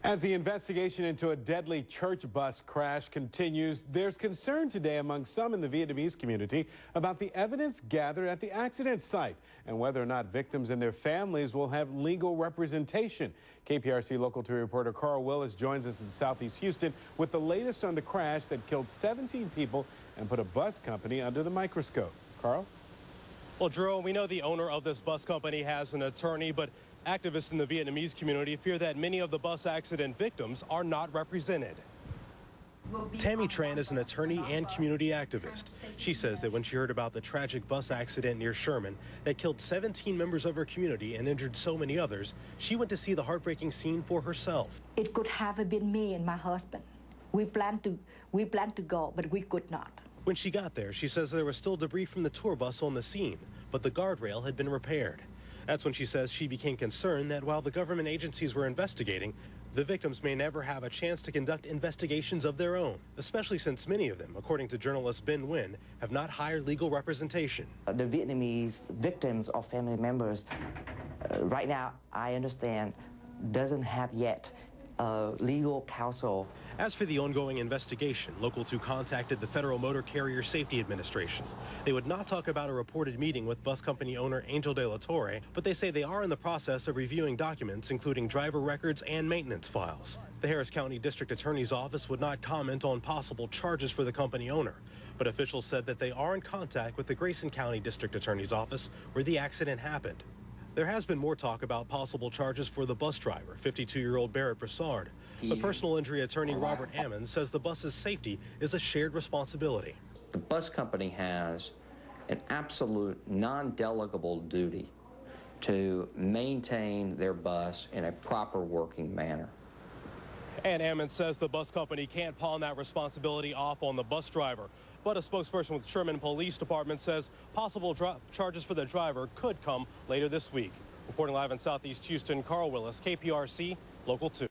As the investigation into a deadly church bus crash continues, there's concern today among some in the Vietnamese community about the evidence gathered at the accident site and whether or not victims and their families will have legal representation. KPRC Local 2 reporter Carl Willis joins us in Southeast Houston with the latest on the crash that killed 17 people and put a bus company under the microscope. Carl? Well, Jerome, we know the owner of this bus company has an attorney, but activists in the Vietnamese community fear that many of the bus accident victims are not represented. Tammy Tran is an attorney and community activist. She says that when she heard about the tragic bus accident near Sherman that killed 17 members of her community and injured so many others, she went to see the heartbreaking scene for herself. It could have been me and my husband. We planned to go, but we could not. When she got there, she says there was still debris from the tour bus on the scene, but the guardrail had been repaired. That's when she says she became concerned that while the government agencies were investigating, the victims may never have a chance to conduct investigations of their own, especially since many of them, according to journalist Ben Nguyen, have not hired legal representation. The Vietnamese victims or family members, right now, I understand, doesn't have yet legal counsel. As for the ongoing investigation, Local 2 contacted the Federal Motor Carrier Safety Administration. They would not talk about a reported meeting with bus company owner Angel De La Torre, but they say they are in the process of reviewing documents, including driver records and maintenance files. The Harris County District Attorney's Office would not comment on possible charges for the company owner, but officials said that they are in contact with the Grayson County District Attorney's Office where the accident happened. There has been more talk about possible charges for the bus driver, 52-year-old Barrett Broussard. But personal injury attorney Robert Ammons says the bus's safety is a shared responsibility. The bus company has an absolute non-delegable duty to maintain their bus in a proper working manner. And Ammons says the bus company can't pawn that responsibility off on the bus driver. But a spokesperson with Sherman Police Department says possible charges for the driver could come later this week. Reporting live in Southeast Houston, Carl Willis, KPRC, Local 2.